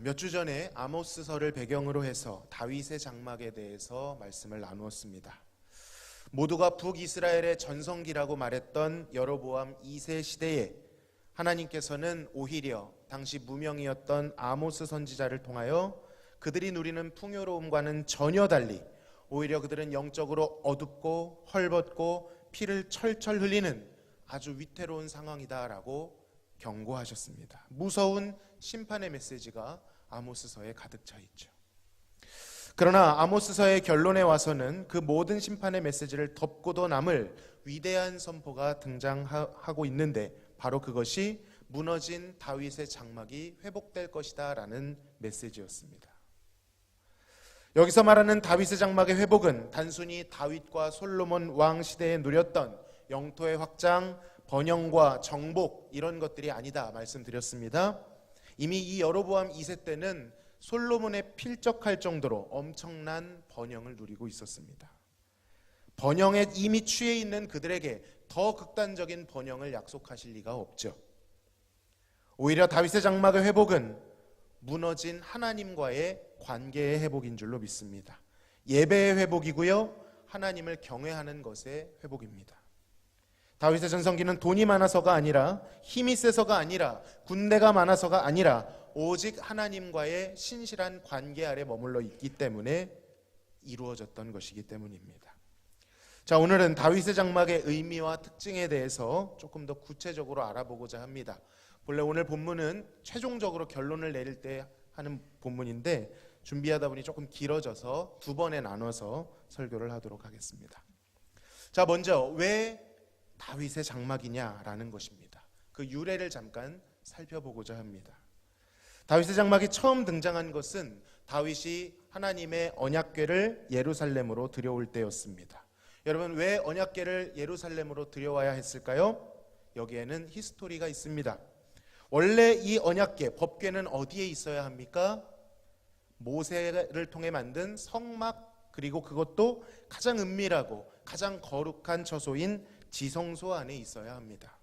몇 주 전에 아모스서를 배경으로 해서 다윗의 장막에 대해서 말씀을 나누었습니다. 모두가 북이스라엘의 전성기라고 말했던 여로보암 2세 시대에 하나님께서는 오히려 당시 무명이었던 아모스 선지자를 통하여 그들이 누리는 풍요로움과는 전혀 달리 오히려 그들은 영적으로 어둡고 헐벗고 피를 철철 흘리는 아주 위태로운 상황이다라고 경고하셨습니다. 무서운 심판의 메시지가 아모스서에 가득 차 있죠. 그러나 아모스서의 결론에 와서는 그 모든 심판의 메시지를 덮고도 남을 위대한 선포가 등장하고 있는데 바로 그것이 무너진 다윗의 장막이 회복될 것이다 라는 메시지였습니다. 여기서 말하는 다윗의 장막의 회복은 단순히 다윗과 솔로몬 왕 시대에 누렸던 영토의 확장, 번영과 정복 이런 것들이 아니다 말씀드렸습니다. 이미 이 여로보암 2세 때는 솔로몬에 필적할 정도로 엄청난 번영을 누리고 있었습니다. 번영에 이미 취해 있는 그들에게 더 극단적인 번영을 약속하실 리가 없죠. 오히려 다윗의 장막의 회복은 무너진 하나님과의 관계의 회복인 줄로 믿습니다. 예배의 회복이고요, 하나님을 경외하는 것의 회복입니다. 다윗의 전성기는 돈이 많아서가 아니라 힘이 세서가 아니라 군대가 많아서가 아니라 오직 하나님과의 신실한 관계 아래 머물러 있기 때문에 이루어졌던 것이기 때문입니다. 자, 오늘은 다윗의 장막의 의미와 특징에 대해서 조금 더 구체적으로 알아보고자 합니다. 본래 오늘 본문은 최종적으로 결론을 내릴 때 하는 본문인데 준비하다 보니 조금 길어져서 두 번에 나눠서 설교를 하도록 하겠습니다. 자, 먼저 왜 다윗의 장막이냐라는 것입니다. 그 유래를 잠깐 살펴보고자 합니다. 다윗의 장막이 처음 등장한 것은 다윗이 하나님의 언약궤를 예루살렘으로 들여올 때였습니다. 여러분, 왜 언약궤를 예루살렘으로 들여와야 했을까요? 여기에는 히스토리가 있습니다. 원래 이 언약궤, 법궤는 어디에 있어야 합니까? 모세를 통해 만든 성막, 그리고 그것도 가장 은밀하고 가장 거룩한 처소인 지성소 안에 있어야 합니다.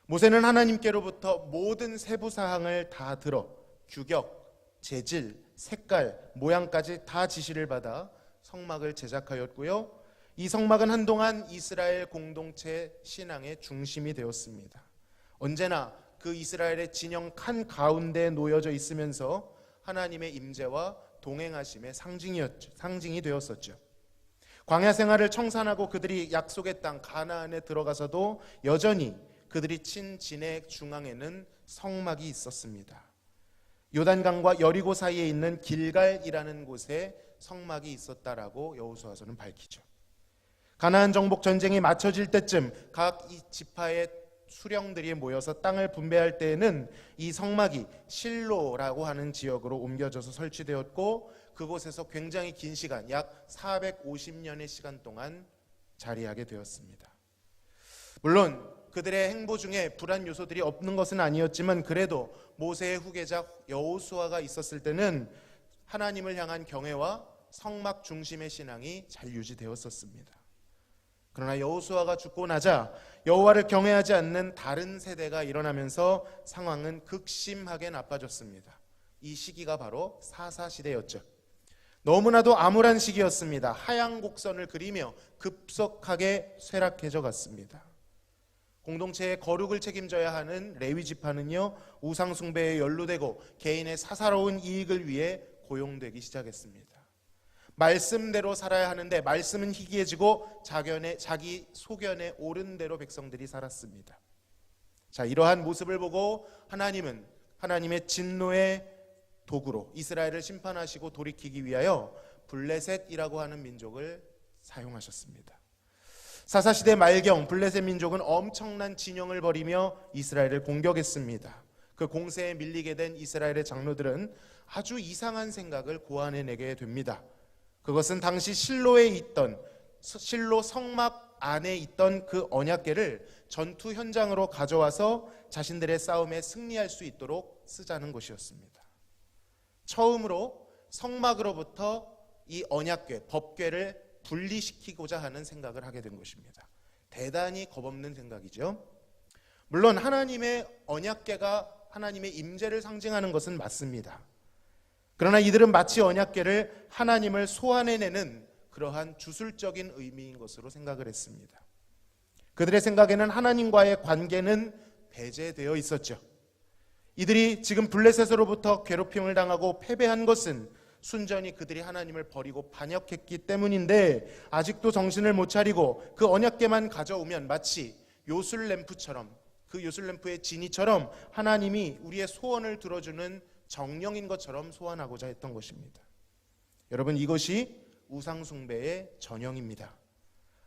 모세는 하나님께로부터 모든 세부 사항을 다 들어 규격, 재질, 색깔, 모양까지 다 지시를 받아 성막을 제작하였고요. 이 성막은 한동안 이스라엘 공동체 신앙의 중심이 되었습니다. 언제나 그 이스라엘의 진영 칸 가운데 놓여져 있으면서 하나님의 임재와 동행하심의 상징이 되었었죠. 광야 생활을 청산하고 그들이 약속의 땅 가나안에 들어가서도 여전히 그들이 친 진의 중앙에는 성막이 있었습니다. 요단강과 여리고 사이에 있는 길갈이라는 곳에 성막이 있었다라고 여호수아서는 밝히죠. 가나안 정복 전쟁이 맞춰질 때쯤 각 이 지파의 수령들이 모여서 땅을 분배할 때에는 이 성막이 실로라고 하는 지역으로 옮겨져서 설치되었고 그곳에서 굉장히 긴 시간, 약 450년의 시간 동안 자리하게 되었습니다. 물론 그들의 행보 중에 불안 요소들이 없는 것은 아니었지만 그래도 모세의 후계자 여호수아가 있었을 때는 하나님을 향한 경외와 성막 중심의 신앙이 잘 유지되었었습니다. 그러나 여호수아가 죽고 나자 여호와를 경외하지 않는 다른 세대가 일어나면서 상황은 극심하게 나빠졌습니다. 이 시기가 바로 사사시대였죠. 너무나도 암울한 시기였습니다. 하향 곡선을 그리며 급속하게 쇠락해져 갔습니다. 공동체의 거룩을 책임져야 하는 레위 지파는요, 우상 숭배에 연루되고 개인의 사사로운 이익을 위해 고용되기 시작했습니다. 말씀대로 살아야 하는데 말씀은 희귀해지고 자기 소견에 옳은 대로 백성들이 살았습니다. 자, 이러한 모습을 보고 하나님은 하나님의 진노의 도구로 이스라엘을 심판하시고 돌이키기 위하여 블레셋이라고 하는 민족을 사용하셨습니다. 사사시대 말경 블레셋 민족은 엄청난 진영을 벌이며 이스라엘을 공격했습니다. 그 공세에 밀리게 된 이스라엘의 장로들은 아주 이상한 생각을 고안해내게 됩니다. 그것은 당시 실로 성막 안에 있던 그 언약궤를 전투 현장으로 가져와서 자신들의 싸움에 승리할 수 있도록 쓰자는 것이었습니다. 처음으로 성막으로부터 이 언약궤, 법궤를 분리시키고자 하는 생각을 하게 된 것입니다. 대단히 겁없는 생각이죠. 물론 하나님의 언약궤가 하나님의 임재를 상징하는 것은 맞습니다. 그러나 이들은 마치 언약궤를 하나님을 소환해내는 그러한 주술적인 의미인 것으로 생각을 했습니다. 그들의 생각에는 하나님과의 관계는 배제되어 있었죠. 이들이 지금 블레셋으로부터 괴롭힘을 당하고 패배한 것은 순전히 그들이 하나님을 버리고 반역했기 때문인데, 아직도 정신을 못 차리고 그 언약궤만 가져오면 마치 요술램프처럼, 그 요술램프의 지니처럼 하나님이 우리의 소원을 들어주는 정령인 것처럼 소환하고자 했던 것입니다. 여러분, 이것이 우상숭배의 전형입니다.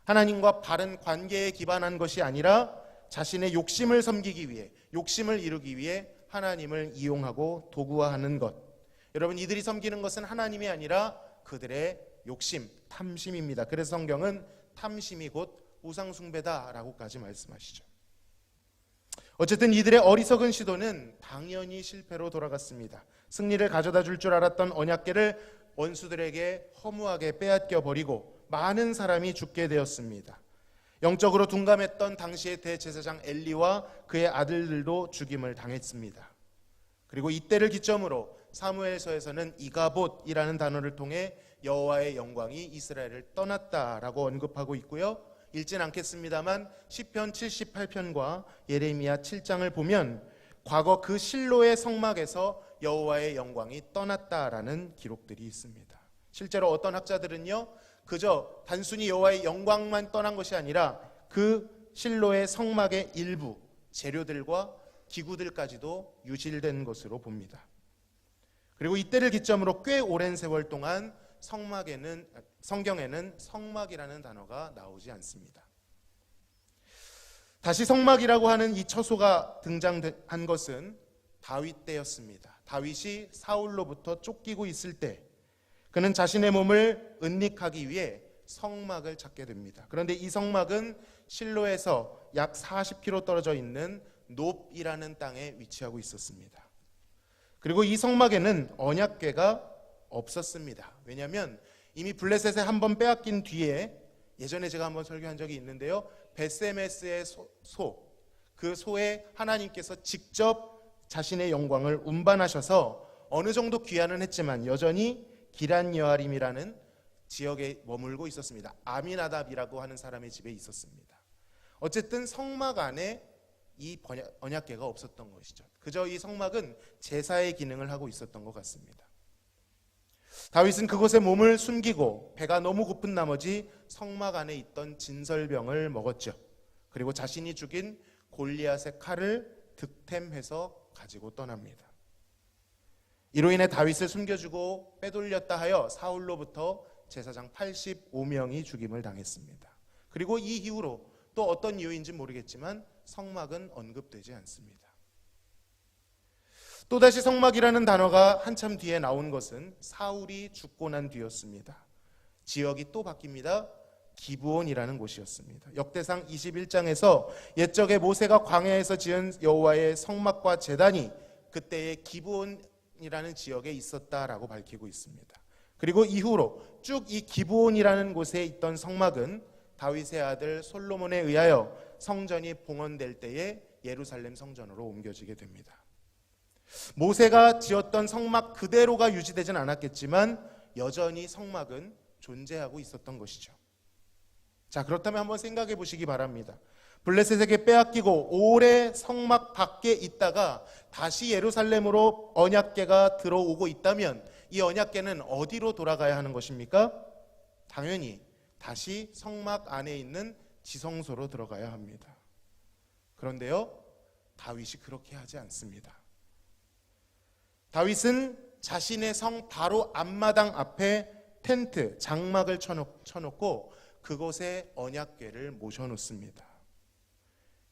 하나님과 바른 관계에 기반한 것이 아니라 자신의 욕심을 섬기기 위해, 욕심을 이루기 위해 하나님을 이용하고 도구화하는 것. 여러분, 이들이 섬기는 것은 하나님이 아니라 그들의 욕심, 탐심입니다. 그래서 성경은 탐심이 곧 우상숭배다라고까지 말씀하시죠. 어쨌든 이들의 어리석은 시도는 당연히 실패로 돌아갔습니다. 승리를 가져다 줄 줄 알았던 언약궤를 원수들에게 허무하게 빼앗겨 버리고 많은 사람이 죽게 되었습니다. 영적으로 둔감했던 당시의 대제사장 엘리와 그의 아들들도 죽임을 당했습니다. 그리고 이때를 기점으로 사무엘서에서는 이가봇이라는 단어를 통해 여호와의 영광이 이스라엘을 떠났다라고 언급하고 있고요. 읽진 않겠습니다만 시편 78편과 예레미야 7장을 보면 과거 그 실로의 성막에서 여호와의 영광이 떠났다라는 기록들이 있습니다. 실제로 어떤 학자들은요, 그저 단순히 여호와의 영광만 떠난 것이 아니라 그 실로의 성막의 일부 재료들과 기구들까지도 유실된 것으로 봅니다. 그리고 이때를 기점으로 꽤 오랜 세월 동안 성경에는 성막이라는 단어가 나오지 않습니다. 다시 성막이라고 하는 이 처소가 등장한 것은 다윗 때였습니다. 다윗이 사울로부터 쫓기고 있을 때 그는 자신의 몸을 은닉하기 위해 성막을 찾게 됩니다. 그런데 이 성막은 실로에서 약 40km 떨어져 있는 놉이라는 땅에 위치하고 있었습니다. 그리고 이 성막에는 언약궤가 없었습니다. 왜냐하면 이미 블레셋에 한번 빼앗긴 뒤에, 예전에 제가 한번 설교한 적이 있는데요, 베세메스의 그 소에 하나님께서 직접 자신의 영광을 운반하셔서 어느 정도 귀환은 했지만 여전히 기란 여아림이라는 지역에 머물고 있었습니다. 아미나답이라고 하는 사람의 집에 있었습니다. 어쨌든 성막 안에 이 언약궤가 없었던 것이죠. 그저 이 성막은 제사의 기능을 하고 있었던 것 같습니다. 다윗은 그곳에 몸을 숨기고 배가 너무 고픈 나머지 성막 안에 있던 진설병을 먹었죠. 그리고 자신이 죽인 골리앗의 칼을 득템해서 가지고 떠납니다. 이로 인해 다윗을 숨겨주고 빼돌렸다 하여 사울로부터 제사장 85명이 죽임을 당했습니다. 그리고 이 이후로 또 어떤 이유인지 모르겠지만 성막은 언급되지 않습니다. 또다시 성막이라는 단어가 한참 뒤에 나온 것은 사울이 죽고 난 뒤였습니다. 지역이 또 바뀝니다. 기브온이라는 곳이었습니다. 역대상 21장에서 옛적에 모세가 광야에서 지은 여호와의 성막과 제단이 그때의 기브온이라는 지역에 있었다라고 밝히고 있습니다. 그리고 이후로 쭉 이 기브온이라는 곳에 있던 성막은 다윗의 아들 솔로몬에 의하여 성전이 봉헌될 때에 예루살렘 성전으로 옮겨지게 됩니다. 모세가 지었던 성막 그대로가 유지되진 않았겠지만 여전히 성막은 존재하고 있었던 것이죠. 자, 그렇다면 한번 생각해 보시기 바랍니다. 블레셋에게 빼앗기고 오래 성막 밖에 있다가 다시 예루살렘으로 언약궤가 들어오고 있다면 이 언약궤는 어디로 돌아가야 하는 것입니까? 당연히 다시 성막 안에 있는 지성소로 들어가야 합니다. 그런데요, 다윗이 그렇게 하지 않습니다. 다윗은 자신의 성 바로 앞마당 앞에 텐트, 장막을 쳐놓고 그곳에 언약궤를 모셔놓습니다.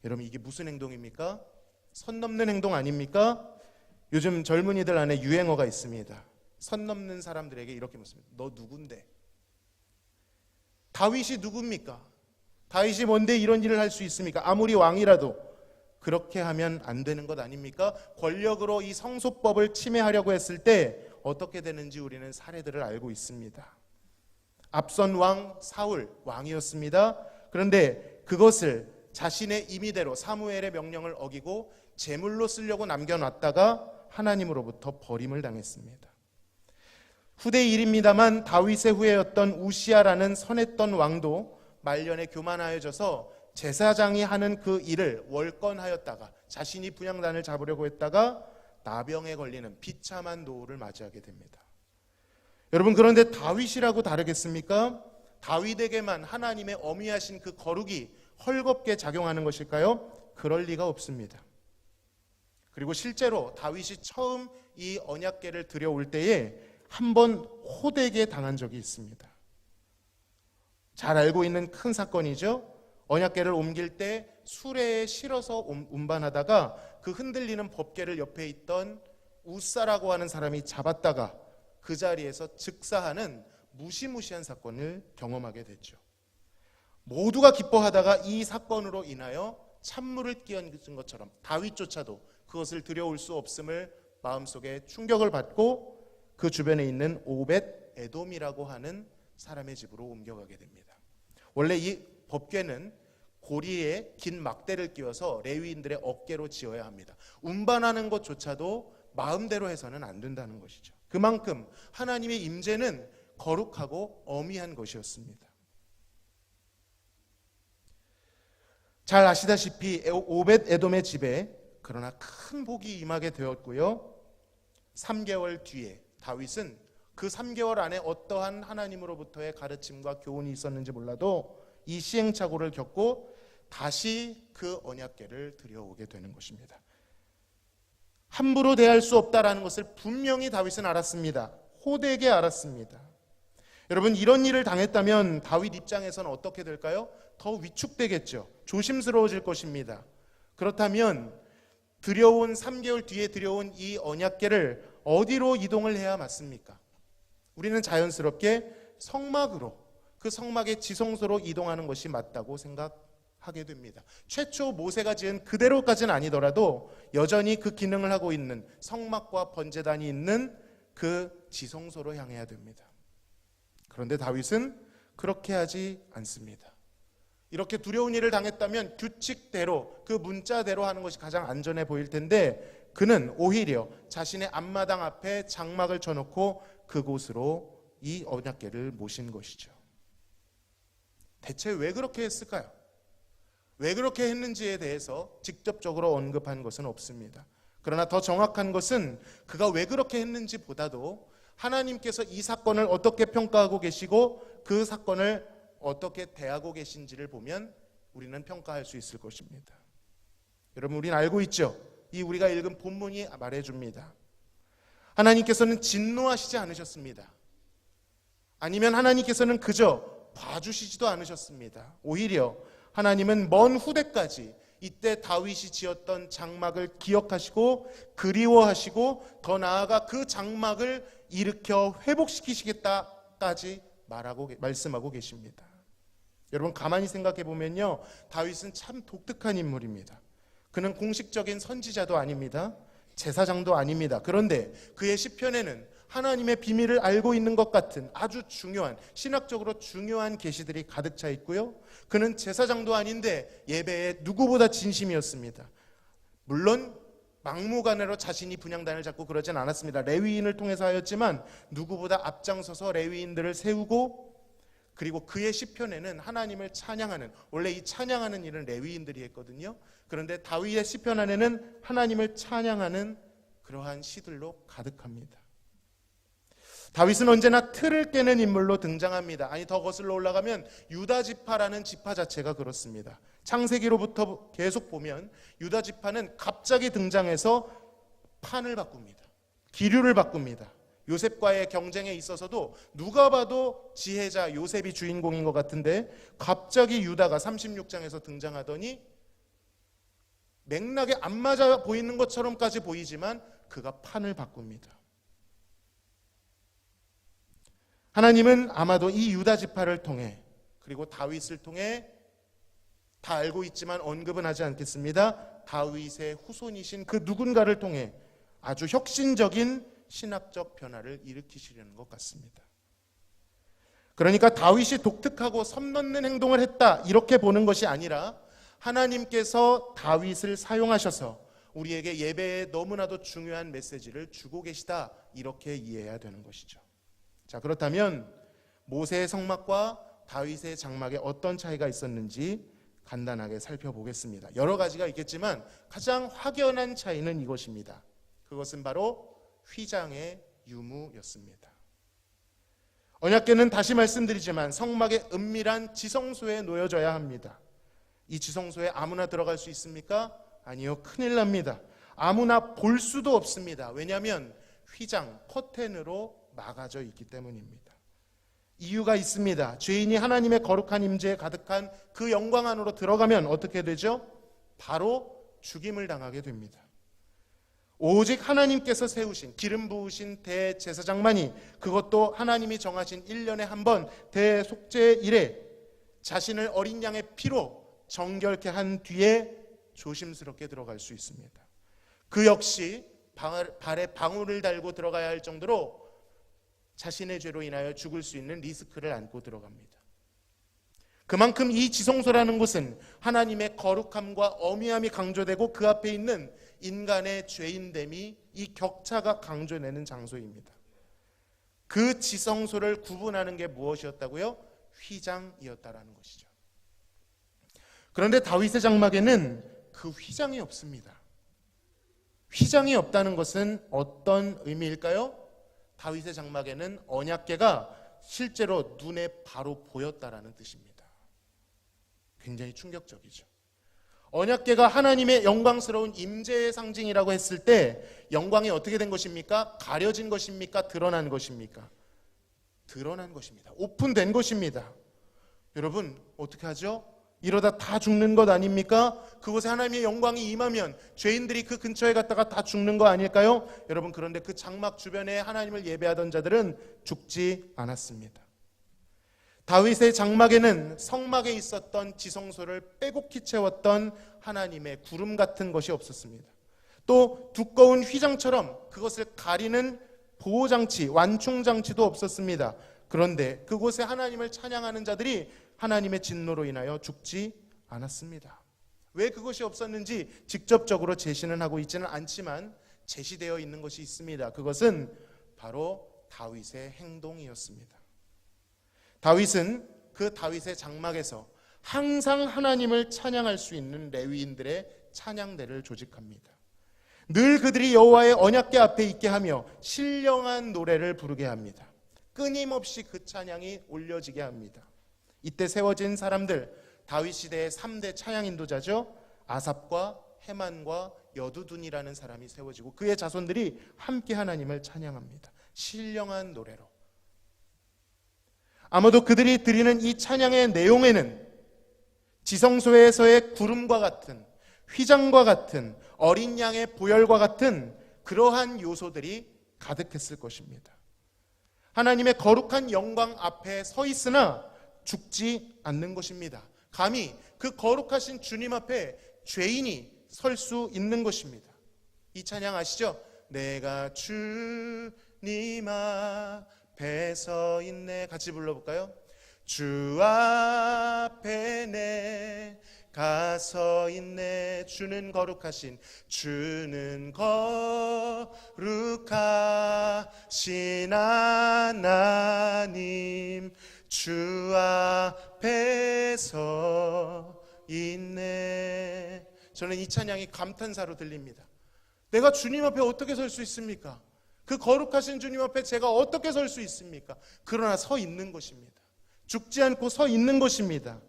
여러분, 이게 무슨 행동입니까? 선 넘는 행동 아닙니까? 요즘 젊은이들 안에 유행어가 있습니다. 선 넘는 사람들에게 이렇게 묻습니다. 너 누군데? 다윗이 누굽니까? 다윗이 뭔데 이런 일을 할 수 있습니까? 아무리 왕이라도 그렇게 하면 안 되는 것 아닙니까? 권력으로 이 성소법을 침해하려고 했을 때 어떻게 되는지 우리는 사례들을 알고 있습니다. 앞선 왕 사울 왕이었습니다. 그런데 그것을 자신의 임의대로 사무엘의 명령을 어기고 제물로 쓰려고 남겨놨다가 하나님으로부터 버림을 당했습니다. 후대 일입니다만 다윗의 후예였던 우시아라는 선했던 왕도 말년에 교만하여져서 제사장이 하는 그 일을 월권하였다가 자신이 분향단을 잡으려고 했다가 나병에 걸리는 비참한 노후를 맞이하게 됩니다. 여러분, 그런데 다윗이라고 다르겠습니까? 다윗에게만 하나님의 어미하신 그 거룩이 헐겁게 작용하는 것일까요? 그럴 리가 없습니다. 그리고 실제로 다윗이 처음 이 언약궤를 들여올 때에 한번 호되게 당한 적이 있습니다. 잘 알고 있는 큰 사건이죠. 언약궤를 옮길 때 수레에 실어서 운반하다가 그 흔들리는 법궤를 옆에 있던 우사라고 하는 사람이 잡았다가 그 자리에서 즉사하는 무시무시한 사건을 경험하게 됐죠. 모두가 기뻐하다가 이 사건으로 인하여 찬물을 끼얹은 것처럼 다윗조차도 그것을 들여올 수 없음을 마음속에 충격을 받고 그 주변에 있는 오벳 에돔이라고 하는 사람의 집으로 옮겨가게 됩니다. 원래 이 법궤는 고리에 긴 막대를 끼워서 레위인들의 어깨로 지어야 합니다. 운반하는 것조차도 마음대로 해서는 안 된다는 것이죠. 그만큼 하나님의 임재는 거룩하고 어미한 것이었습니다. 잘 아시다시피 오벳 에돔의 집에 그러나 큰 복이 임하게 되었고요. 3개월 뒤에 다윗은 그 3개월 안에 어떠한 하나님으로부터의 가르침과 교훈이 있었는지 몰라도 이 시행착오를 겪고 다시 그 언약궤를 들여오게 되는 것입니다. 함부로 대할 수 없다라는 것을 분명히 다윗은 알았습니다. 호되게 알았습니다. 여러분, 이런 일을 당했다면 다윗 입장에서는 어떻게 될까요? 더 위축되겠죠. 조심스러워질 것입니다. 그렇다면 들여온 3개월 뒤에 들여온 이 언약궤를 어디로 이동을 해야 맞습니까? 우리는 자연스럽게 성막으로, 그 성막의 지성소로 이동하는 것이 맞다고 생각하게 됩니다. 최초 모세가 지은 그대로까지는 아니더라도 여전히 그 기능을 하고 있는 성막과 번제단이 있는 그 지성소로 향해야 됩니다. 그런데 다윗은 그렇게 하지 않습니다. 이렇게 두려운 일을 당했다면 규칙대로, 그 문자대로 하는 것이 가장 안전해 보일 텐데 그는 오히려 자신의 앞마당 앞에 장막을 쳐놓고 그곳으로 이 언약궤를 모신 것이죠. 대체 왜 그렇게 했을까요? 왜 그렇게 했는지에 대해서 직접적으로 언급한 것은 없습니다. 그러나 더 정확한 것은 그가 왜 그렇게 했는지 보다도 하나님께서 이 사건을 어떻게 평가하고 계시고 그 사건을 어떻게 대하고 계신지를 보면 우리는 평가할 수 있을 것입니다. 여러분, 우리는 알고 있죠? 이 우리가 읽은 본문이 말해줍니다. 하나님께서는 진노하시지 않으셨습니다. 아니면 하나님께서는 그저 봐주시지도 않으셨습니다. 오히려 하나님은 먼 후대까지 이때 다윗이 지었던 장막을 기억하시고 그리워하시고 더 나아가 그 장막을 일으켜 회복시키시겠다까지 말씀하고 계십니다. 여러분, 가만히 생각해 보면요, 다윗은 참 독특한 인물입니다. 그는 공식적인 선지자도 아닙니다. 제사장도 아닙니다. 그런데 그의 시편에는 하나님의 비밀을 알고 있는 것 같은 아주 중요한, 신학적으로 중요한 계시들이 가득 차 있고요. 그는 제사장도 아닌데 예배에 누구보다 진심이었습니다. 물론 막무가내로 자신이 분향단을 잡고 그러진 않았습니다. 레위인을 통해서 하였지만 누구보다 앞장서서 레위인들을 세우고, 그리고 그의 시편에는 하나님을 찬양하는, 원래 이 찬양하는 일은 레위인들이 했거든요. 그런데 다윗의 시편 안에는 하나님을 찬양하는 그러한 시들로 가득합니다. 다윗은 언제나 틀을 깨는 인물로 등장합니다. 아니, 더 거슬러 올라가면 유다 지파라는 지파 자체가 그렇습니다. 창세기로부터 계속 보면 유다 지파는 갑자기 등장해서 판을 바꿉니다. 기류를 바꿉니다. 요셉과의 경쟁에 있어서도 누가 봐도 지혜자 요셉이 주인공인 것 같은데 갑자기 유다가 36장에서 등장하더니 맥락에 안 맞아 보이는 것처럼까지 보이지만 그가 판을 바꿉니다. 하나님은 아마도 이 유다 지파를 통해, 그리고 다윗을 통해, 다 알고 있지만 언급은 하지 않겠습니다. 다윗의 후손이신 그 누군가를 통해 아주 혁신적인 신학적 변화를 일으키시려는 것 같습니다. 그러니까 다윗이 독특하고 선 넘는 행동을 했다, 이렇게 보는 것이 아니라 하나님께서 다윗을 사용하셔서 우리에게 예배에 너무나도 중요한 메시지를 주고 계시다, 이렇게 이해해야 되는 것이죠. 자, 그렇다면 모세의 성막과 다윗의 장막에 어떤 차이가 있었는지 간단하게 살펴보겠습니다. 여러 가지가 있겠지만 가장 확연한 차이는 이것입니다. 그것은 바로 휘장의 유무였습니다. 언약궤는 다시 말씀드리지만 성막의 은밀한 지성소에 놓여져야 합니다. 이 지성소에 아무나 들어갈 수 있습니까? 아니요, 큰일 납니다. 아무나 볼 수도 없습니다. 왜냐하면 휘장, 커튼으로 막아져 있기 때문입니다. 이유가 있습니다. 죄인이 하나님의 거룩한 임재에 가득한 그 영광 안으로 들어가면 어떻게 되죠? 바로 죽임을 당하게 됩니다. 오직 하나님께서 세우신, 기름 부으신 대제사장만이, 그것도 하나님이 정하신 1년에 한 번 대속죄일에 자신을 어린 양의 피로 정결케 한 뒤에 조심스럽게 들어갈 수 있습니다. 그 역시 발에 방울을 달고 들어가야 할 정도로 자신의 죄로 인하여 죽을 수 있는 리스크를 안고 들어갑니다. 그만큼 이 지성소라는 곳은 하나님의 거룩함과 어미함이 강조되고 그 앞에 있는 인간의 죄인됨이, 이 격차가 강조되는 장소입니다. 그 지성소를 구분하는 게 무엇이었다고요? 휘장이었다라는 것이죠. 그런데 다윗의 장막에는 그 휘장이 없습니다. 휘장이 없다는 것은 어떤 의미일까요? 다윗의 장막에는 언약궤가 실제로 눈에 바로 보였다라는 뜻입니다. 굉장히 충격적이죠. 언약궤가 하나님의 영광스러운 임재의 상징이라고 했을 때 영광이 어떻게 된 것입니까? 가려진 것입니까? 드러난 것입니까? 드러난 것입니다. 오픈된 것입니다. 여러분, 어떻게 하죠? 이러다 다 죽는 것 아닙니까? 그곳에 하나님의 영광이 임하면 죄인들이 그 근처에 갔다가 다 죽는 거 아닐까요? 여러분, 그런데 그 장막 주변에 하나님을 예배하던 자들은 죽지 않았습니다. 다윗의 장막에는 성막에 있었던 지성소를 빼곡히 채웠던 하나님의 구름 같은 것이 없었습니다. 또 두꺼운 휘장처럼 그것을 가리는 보호장치, 완충장치도 없었습니다. 그런데 그곳에 하나님을 찬양하는 자들이 하나님의 진노로 인하여 죽지 않았습니다. 왜 그것이 없었는지 직접적으로 제시는 하고 있지는 않지만 제시되어 있는 것이 있습니다. 그것은 바로 다윗의 행동이었습니다. 다윗은 그 다윗의 장막에서 항상 하나님을 찬양할 수 있는 레위인들의 찬양대를 조직합니다. 늘 그들이 여호와의 언약궤 앞에 있게 하며 신령한 노래를 부르게 합니다. 끊임없이 그 찬양이 올려지게 합니다. 이때 세워진 사람들, 다윗 시대의 3대 찬양 인도자죠. 아삽과 헤만과 여두둔이라는 사람이 세워지고 그의 자손들이 함께 하나님을 찬양합니다. 신령한 노래로. 아마도 그들이 드리는 이 찬양의 내용에는 지성소에서의 구름과 같은, 휘장과 같은, 어린 양의 보혈과 같은 그러한 요소들이 가득했을 것입니다. 하나님의 거룩한 영광 앞에 서 있으나 죽지 않는 것입니다. 감히 그 거룩하신 주님 앞에 죄인이 설 수 있는 것입니다. 이 찬양 아시죠? 내가 주님 앞에 서 있네. 같이 불러볼까요? 주 앞에 내가 서 있네. 주는 거룩하신, 주는 거룩하신 하나님, 주 앞에 서 있네. 저는 이 찬양이 감탄사로 들립니다. 내가 주님 앞에 어떻게 설 수 있습니까? 그 거룩하신 주님 앞에 제가 어떻게 설 수 있습니까? 그러나 서 있는 것입니다. 죽지 않고 서 있는 것입니다.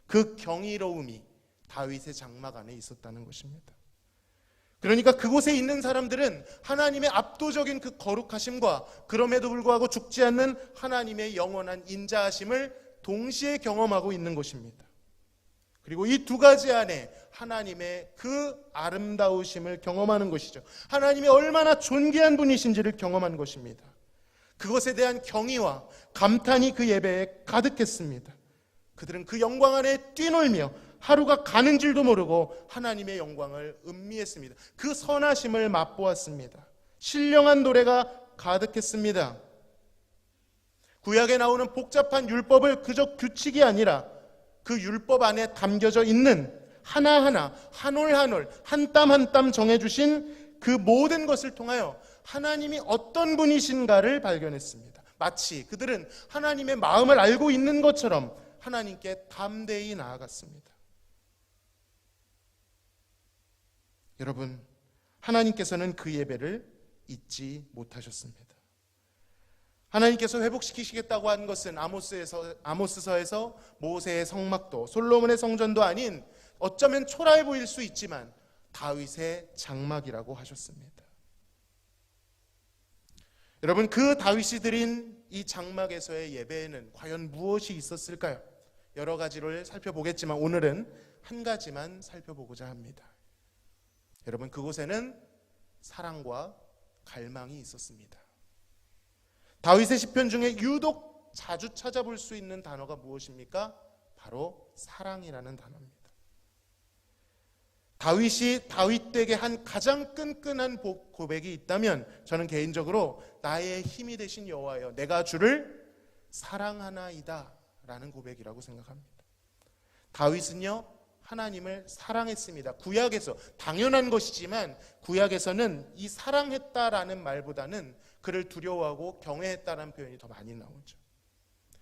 그 경이로움이 다윗의 장막 안에 있었다는 것입니다. 그러니까 그곳에 있는 사람들은 하나님의 압도적인 그 거룩하심과 그럼에도 불구하고 죽지 않는 하나님의 영원한 인자하심을 동시에 경험하고 있는 것입니다. 그리고 이 두 가지 안에 하나님의 그 아름다우심을 경험하는 것이죠. 하나님이 얼마나 존귀한 분이신지를 경험한 것입니다. 그것에 대한 경의와 감탄이 그 예배에 가득했습니다. 그들은 그 영광 안에 뛰놀며 하루가 가는 줄도 모르고 하나님의 영광을 음미했습니다. 그 선하심을 맛보았습니다. 신령한 노래가 가득했습니다. 구약에 나오는 복잡한 율법을 그저 규칙이 아니라 그 율법 안에 담겨져 있는 하나하나 한 올 한 올 한 땀 한 땀 정해주신 그 모든 것을 통하여 하나님이 어떤 분이신가를 발견했습니다. 마치 그들은 하나님의 마음을 알고 있는 것처럼 하나님께 담대히 나아갔습니다. 여러분, 하나님께서는 그 예배를 잊지 못하셨습니다. 하나님께서 회복시키시겠다고 한 것은 아모스서에서 모세의 성막도 솔로몬의 성전도 아닌 어쩌면 초라해 보일 수 있지만 다윗의 장막이라고 하셨습니다. 여러분, 그 다윗이 드린 이 장막에서의 예배에는 과연 무엇이 있었을까요? 여러 가지를 살펴보겠지만 오늘은 한 가지만 살펴보고자 합니다. 여러분, 그곳에는 사랑과 갈망이 있었습니다. 다윗의 시편 중에 유독 자주 찾아볼 수 있는 단어가 무엇입니까? 바로 사랑이라는 단어입니다. 다윗이 다윗에게 한 가장 끈끈한 고백이 있다면 저는 개인적으로 나의 힘이 되신 여호와여 내가 주를 사랑하나이다 라는 고백이라고 생각합니다. 다윗은요 하나님을 사랑했습니다. 구약에서 당연한 것이지만 구약에서는 이 사랑했다라는 말보다는 그를 두려워하고 경외했다라는 표현이 더 많이 나오죠.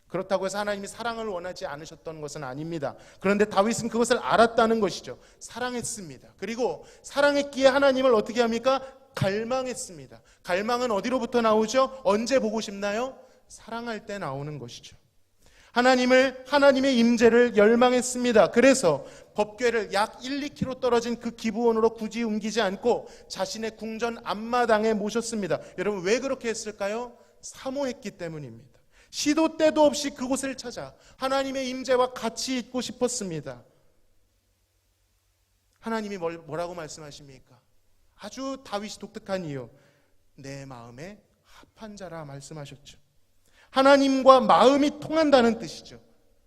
그렇다고 해서 하나님이 사랑을 원하지 않으셨던 것은 아닙니다. 그런데 다윗은 그것을 알았다는 것이죠. 사랑했습니다. 그리고 사랑했기에 하나님을 어떻게 합니까? 갈망했습니다. 갈망은 어디로부터 나오죠? 언제 보고 싶나요? 사랑할 때 나오는 것이죠. 하나님의 임재를 열망했습니다. 그래서 법궤를 약 1, 2km 떨어진 그 기브온으로 굳이 옮기지 않고 자신의 궁전 앞마당에 모셨습니다. 여러분, 왜 그렇게 했을까요? 사모했기 때문입니다. 시도 때도 없이 그곳을 찾아 하나님의 임재와 같이 있고 싶었습니다. 하나님이 뭐라고 말씀하십니까? 아주 다윗이 독특한 이유, 내 마음에 합한 자라 말씀하셨죠. 하나님과 마음이 통한다는 뜻이죠.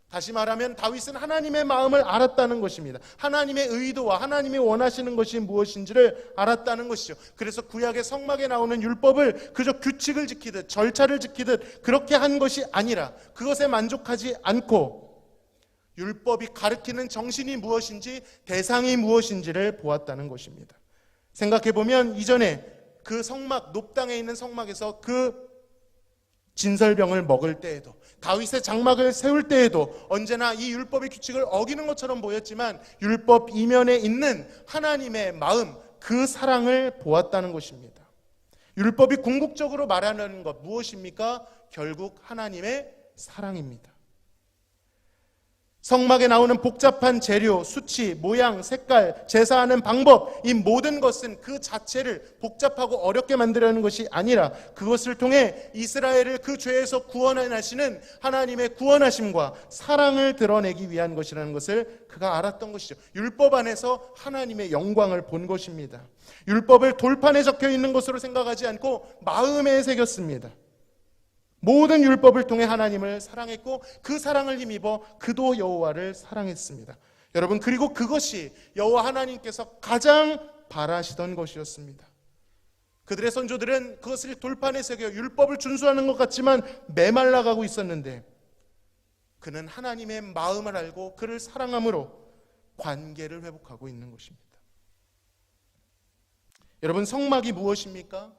다시 말하면 다윗은 하나님의 마음을 알았다는 것입니다. 하나님의 의도와 하나님이 원하시는 것이 무엇인지를 알았다는 것이죠. 그래서 구약의 성막에 나오는 율법을 그저 규칙을 지키듯 절차를 지키듯 그렇게 한 것이 아니라 그것에 만족하지 않고 율법이 가리키는 정신이 무엇인지 대상이 무엇인지를 보았다는 것입니다. 생각해보면 이전에 그 성막, 높당에 있는 성막에서 그 진설병을 먹을 때에도 다윗의 장막을 세울 때에도 언제나 이 율법의 규칙을 어기는 것처럼 보였지만 율법 이면에 있는 하나님의 마음, 그 사랑을 보았다는 것입니다. 율법이 궁극적으로 말하는 것 무엇입니까? 결국 하나님의 사랑입니다. 성막에 나오는 복잡한 재료, 수치, 모양, 색깔, 제사하는 방법, 이 모든 것은 그 자체를 복잡하고 어렵게 만들려는 것이 아니라 그것을 통해 이스라엘을 그 죄에서 구원하시는 하나님의 구원하심과 사랑을 드러내기 위한 것이라는 것을 그가 알았던 것이죠. 율법 안에서 하나님의 영광을 본 것입니다. 율법을 돌판에 적혀 있는 것으로 생각하지 않고 마음에 새겼습니다. 모든 율법을 통해 하나님을 사랑했고 그 사랑을 힘입어 그도 여호와를 사랑했습니다. 여러분, 그리고 그것이 여호와 하나님께서 가장 바라시던 것이었습니다. 그들의 선조들은 그것을 돌판에 새겨 율법을 준수하는 것 같지만 메말라가고 있었는데 그는 하나님의 마음을 알고 그를 사랑함으로 관계를 회복하고 있는 것입니다. 여러분, 성막이 무엇입니까?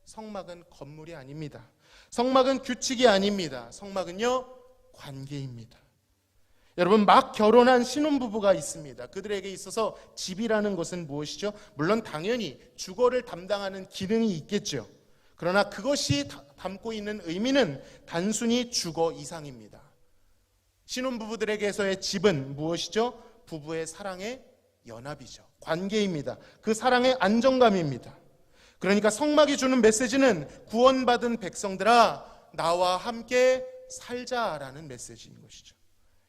성막은 건물이 아닙니다. 성막은 규칙이 아닙니다. 성막은요, 관계입니다. 여러분, 막 결혼한 신혼부부가 있습니다. 그들에게 있어서 집이라는 것은 무엇이죠? 물론 당연히 주거를 담당하는 기능이 있겠죠. 그러나 그것이 담고 있는 의미는 단순히 주거 이상입니다. 신혼부부들에게서의 집은 무엇이죠? 부부의 사랑의 연합이죠. 관계입니다. 그 사랑의 안정감입니다. 그러니까 성막이 주는 메시지는 구원받은 백성들아 나와 함께 살자라는 메시지인 것이죠.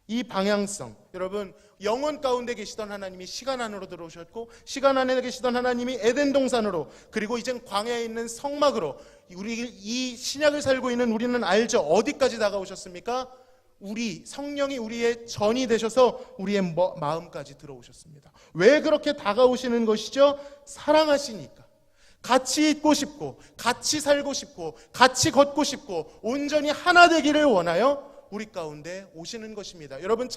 이 방향성, 여러분, 영원 가운데 계시던 하나님이 시간 안으로 들어오셨고 시간 안에 계시던 하나님이 에덴 동산으로 그리고 이젠 광야에 있는 성막으로 우리 이 신약을 살고 있는 우리는 알죠. 어디까지 다가오셨습니까? 우리 성령이 우리의 전이 되셔서 우리의 마음까지 들어오셨습니다. 왜 그렇게 다가오시는 것이죠? 사랑하시니까. 같이 있고 싶고 같이 살고 싶고 같이 걷고 싶고 온전히 하나 되기를 원하여 우리 가운데 오시는 것입니다. 여러분,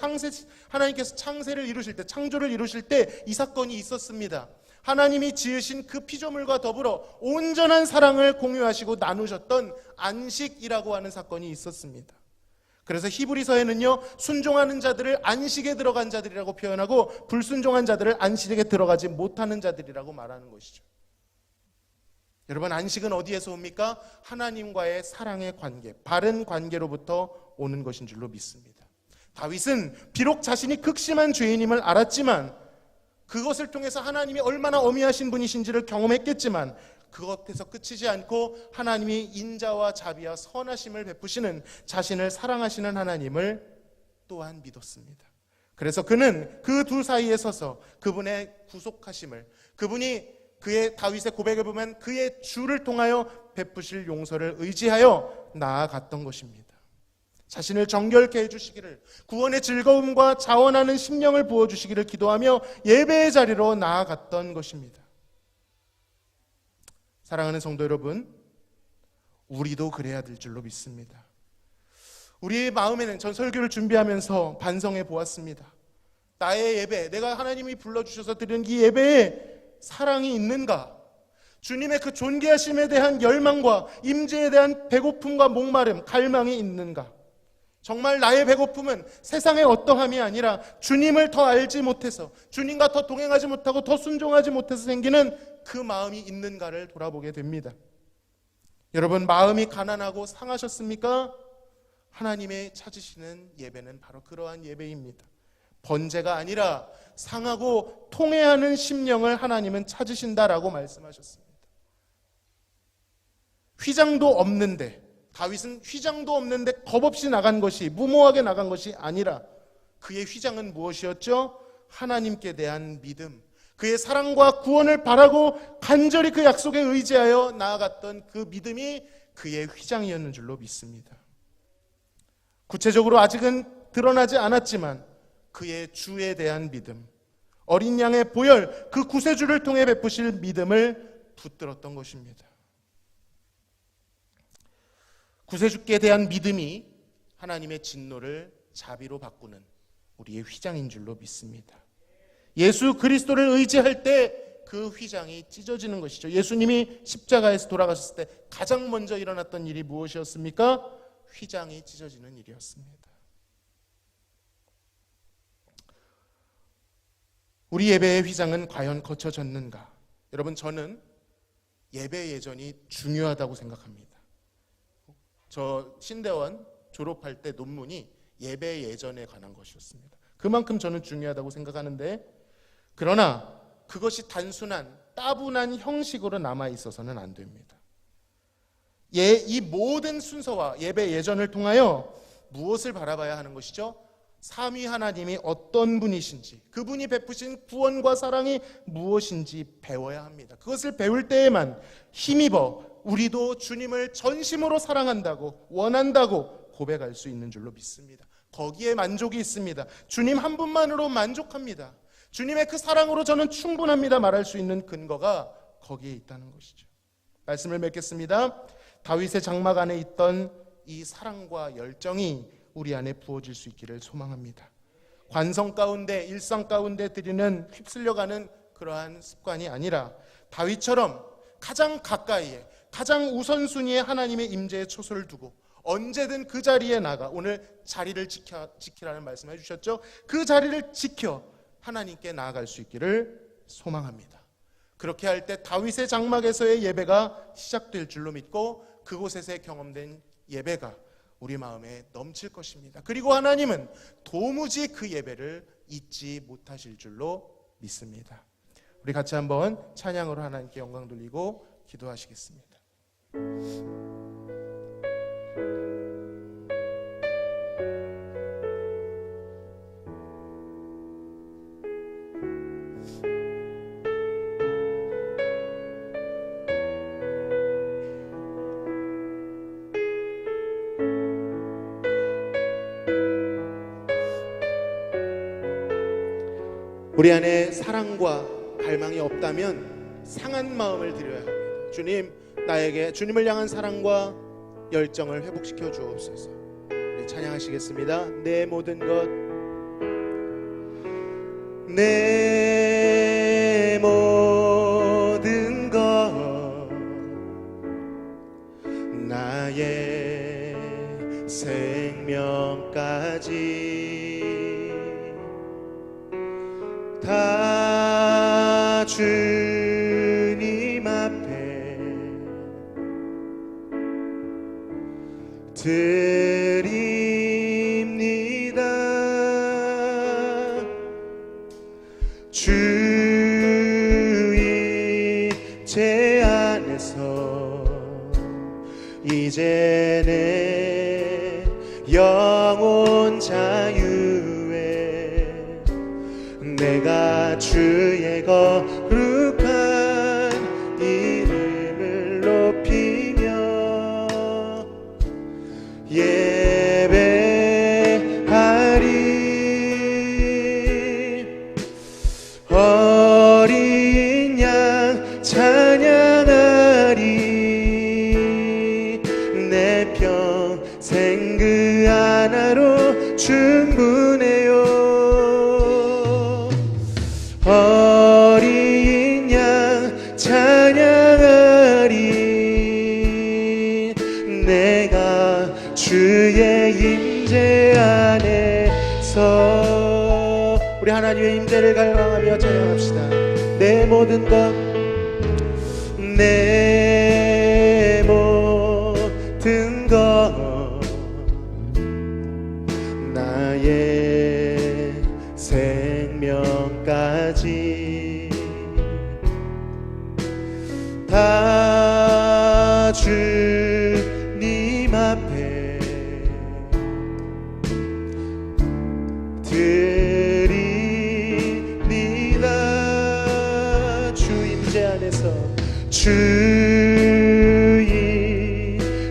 하나님께서 창세를 이루실 때, 창조를 이루실 때 이 사건이 있었습니다. 하나님이 지으신 그 피조물과 더불어 온전한 사랑을 공유하시고 나누셨던 안식이라고 하는 사건이 있었습니다. 그래서 히브리서에는요, 순종하는 자들을 안식에 들어간 자들이라고 표현하고 불순종한 자들을 안식에 들어가지 못하는 자들이라고 말하는 것이죠. 여러분, 안식은 어디에서 옵니까? 하나님과의 사랑의 관계, 바른 관계로부터 오는 것인 줄로 믿습니다. 다윗은 비록 자신이 극심한 죄인임을 알았지만, 그것을 통해서 하나님이 얼마나 어미하신 분이신지를 경험했겠지만, 그것에서 끝이지 않고 하나님이 인자와 자비와 선하심을 베푸시는, 자신을 사랑하시는 하나님을 또한 믿었습니다. 그래서 그는 그 두 사이에 서서 그분의 구속하심을, 그분이 그의 다윗의 고백을 보면 그의 주를 통하여 베푸실 용서를 의지하여 나아갔던 것입니다. 자신을 정결케 해주시기를, 구원의 즐거움과 자원하는 심령을 부어주시기를 기도하며 예배의 자리로 나아갔던 것입니다. 사랑하는 성도 여러분, 우리도 그래야 될 줄로 믿습니다. 우리의 마음에는, 전 설교를 준비하면서 반성해 보았습니다. 나의 예배, 내가 하나님이 불러주셔서 드리는 이 예배에 사랑이 있는가? 주님의 그 존귀하심에 대한 열망과 임재에 대한 배고픔과 목마름, 갈망이 있는가? 정말 나의 배고픔은 세상의 어떠함이 아니라 주님을 더 알지 못해서, 주님과 더 동행하지 못하고 더 순종하지 못해서 생기는 그 마음이 있는가를 돌아보게 됩니다. 여러분, 마음이 가난하고 상하셨습니까? 하나님의 찾으시는 예배는 바로 그러한 예배입니다. 번제가 아니라 상하고 통회하는 심령을 하나님은 찾으신다라고 말씀하셨습니다. 휘장도 없는데, 다윗은 휘장도 없는데 겁없이 나간 것이, 무모하게 나간 것이 아니라 그의 휘장은 무엇이었죠? 하나님께 대한 믿음, 그의 사랑과 구원을 바라고 간절히 그 약속에 의지하여 나아갔던 그 믿음이 그의 휘장이었는 줄로 믿습니다. 구체적으로 아직은 드러나지 않았지만 그의 주에 대한 믿음, 어린 양의 보혈, 그 구세주를 통해 베푸실 믿음을 붙들었던 것입니다. 구세주께 대한 믿음이 하나님의 진노를 자비로 바꾸는 우리의 휘장인 줄로 믿습니다. 예수 그리스도를 의지할 때 그 휘장이 찢어지는 것이죠. 예수님이 십자가에서 돌아가셨을 때 가장 먼저 일어났던 일이 무엇이었습니까? 휘장이 찢어지는 일이었습니다. 우리 예배의 휘장은 과연 거쳐졌는가? 여러분, 저는 예배 예전이 중요하다고 생각합니다. 저 신대원 졸업할 때 논문이 예배 예전에 관한 것이었습니다. 그만큼 저는 중요하다고 생각하는데, 그러나 그것이 단순한 따분한 형식으로 남아 있어서는 안 됩니다. 이 모든 순서와 예배 예전을 통하여 무엇을 바라봐야 하는 것이죠? 삼위 하나님이 어떤 분이신지, 그분이 베푸신 구원과 사랑이 무엇인지 배워야 합니다. 그것을 배울 때에만 힘입어 우리도 주님을 전심으로 사랑한다고, 원한다고 고백할 수 있는 줄로 믿습니다. 거기에 만족이 있습니다. 주님 한 분만으로 만족합니다. 주님의 그 사랑으로 저는 충분합니다 말할 수 있는 근거가 거기에 있다는 것이죠. 말씀을 맺겠습니다. 다윗의 장막 안에 있던 이 사랑과 열정이 우리 안에 부어질 수 있기를 소망합니다. 관성 가운데, 일상 가운데 드리는 휩쓸려가는 그러한 습관이 아니라 다윗처럼 가장 가까이에, 가장 우선순위에 하나님의 임재의 초소를 두고 언제든 그 자리에 나가, 오늘 자리를 지키라는 말씀 해주셨죠? 그 자리를 지켜 하나님께 나아갈 수 있기를 소망합니다. 그렇게 할 때 다윗의 장막에서의 예배가 시작될 줄로 믿고 그곳에서 경험된 예배가 우리 마음에 넘칠 것입니다. 그리고 하나님은 도무지 그 예배를 잊지 못하실 줄로 믿습니다. 우리 같이 한번 찬양으로 하나님께 영광 돌리고 기도하시겠습니다. 우리 안에 사랑과 갈망이 없다면 상한 마음을 드려야 합니다. 주님, 나에게 주님을 향한 사랑과 열정을 회복시켜 주옵소서. 우리 찬양하시겠습니다. 내 모든 것, 내 모든 것, 나의 생명까지 다 주님 앞에 드립니다. 주의 제 안에서 이제 내 영혼 자유에 내가 주의 거룩한 이름을 높이며 예배하리. 어린 양 찬양하리. 내 평생 그 하나로 충분해요. 어린 양 찬양하리. 내가 주의 임재 안에서 우리 하나님의 임재를 갈망하며 찬양합시다. 내 모든 것, 내 모든 것, 나의 생명까지 다 주님 앞에 드립니다. 주 임재 안에서, 주의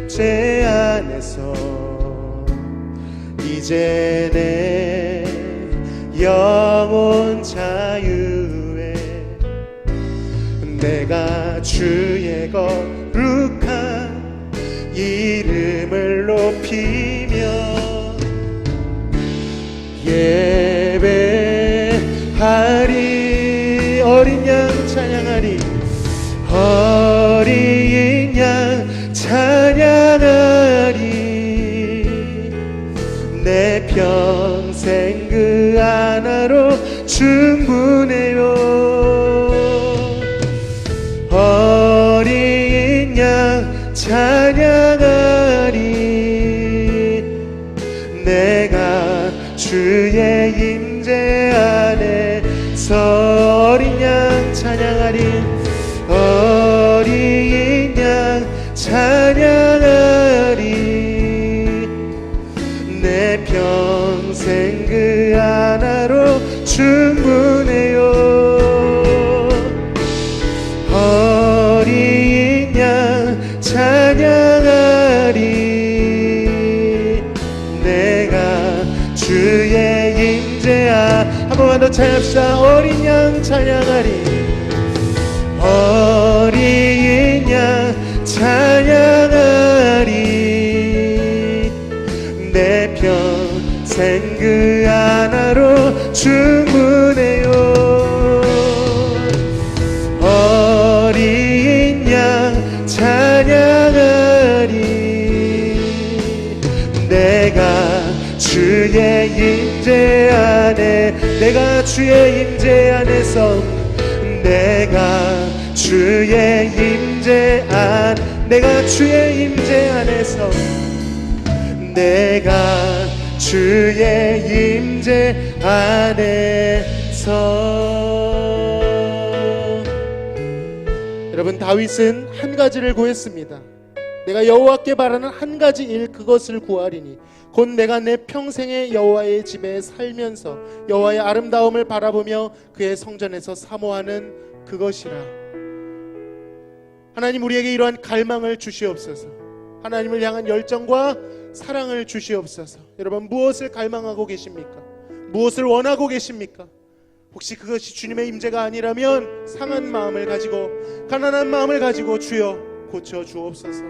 제 안에서 이제 내 영혼 자유에 내가 주의 거룩한 이름을 높이며 예배하리. 어린 양 찬양하리. 어린 양 찬양하리. 내 평생 그 하나로 충분해요. 어린 양 찬양하리. 내가 주의 임재 안에서 어린 양 찬양하리. 어린 양 찬양하리. 내 평생 그 하나로 충분해요. 어린 양 찬양하리. 내가 주의 임재 한 번만 더 찬양합시다. 어린 양 찬양하리. 어린 양 찬양하리. 내 평생 그 하나로 충분해요. 어린 양 찬양하리. 내가 주의 임재 안에, 내가 주의 임재 안에서, 내가 주의 임재 안, 내가 주의 임재 안에서, 내가 주의 임재 안에서. 여러분, 다윗은 한 가지를 구했습니다. 내가 여호와께 바라는 한 가지 일, 그것을 구하리니 곧 내가 내 평생에 여호와의 집에 살면서 여호와의 아름다움을 바라보며 그의 성전에서 사모하는 그것이라. 하나님, 우리에게 이러한 갈망을 주시옵소서. 하나님을 향한 열정과 사랑을 주시옵소서. 여러분, 무엇을 갈망하고 계십니까? 무엇을 원하고 계십니까? 혹시 그것이 주님의 임재가 아니라면 상한 마음을 가지고, 가난한 마음을 가지고 주여 고쳐 주옵소서.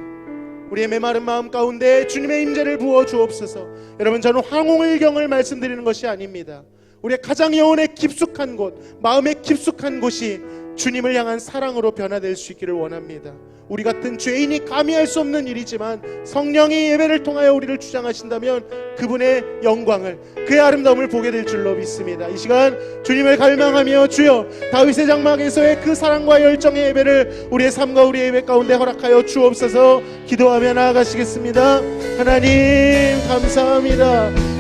우리의 메마른 마음 가운데 주님의 임재를 부어 주옵소서. 여러분, 저는 황홀경을 말씀드리는 것이 아닙니다. 우리의 가장 영혼에 깊숙한 곳, 마음에 깊숙한 곳이 주님을 향한 사랑으로 변화될 수 있기를 원합니다. 우리 같은 죄인이 감히 할 수 없는 일이지만 성령이 예배를 통하여 우리를 주장하신다면 그분의 영광을, 그의 아름다움을 보게 될 줄로 믿습니다. 이 시간 주님을 갈망하며 주여 다윗의 장막에서의 그 사랑과 열정의 예배를 우리의 삶과 우리의 예배 가운데 허락하여 주옵소서. 기도하며 나아가시겠습니다. 하나님 감사합니다.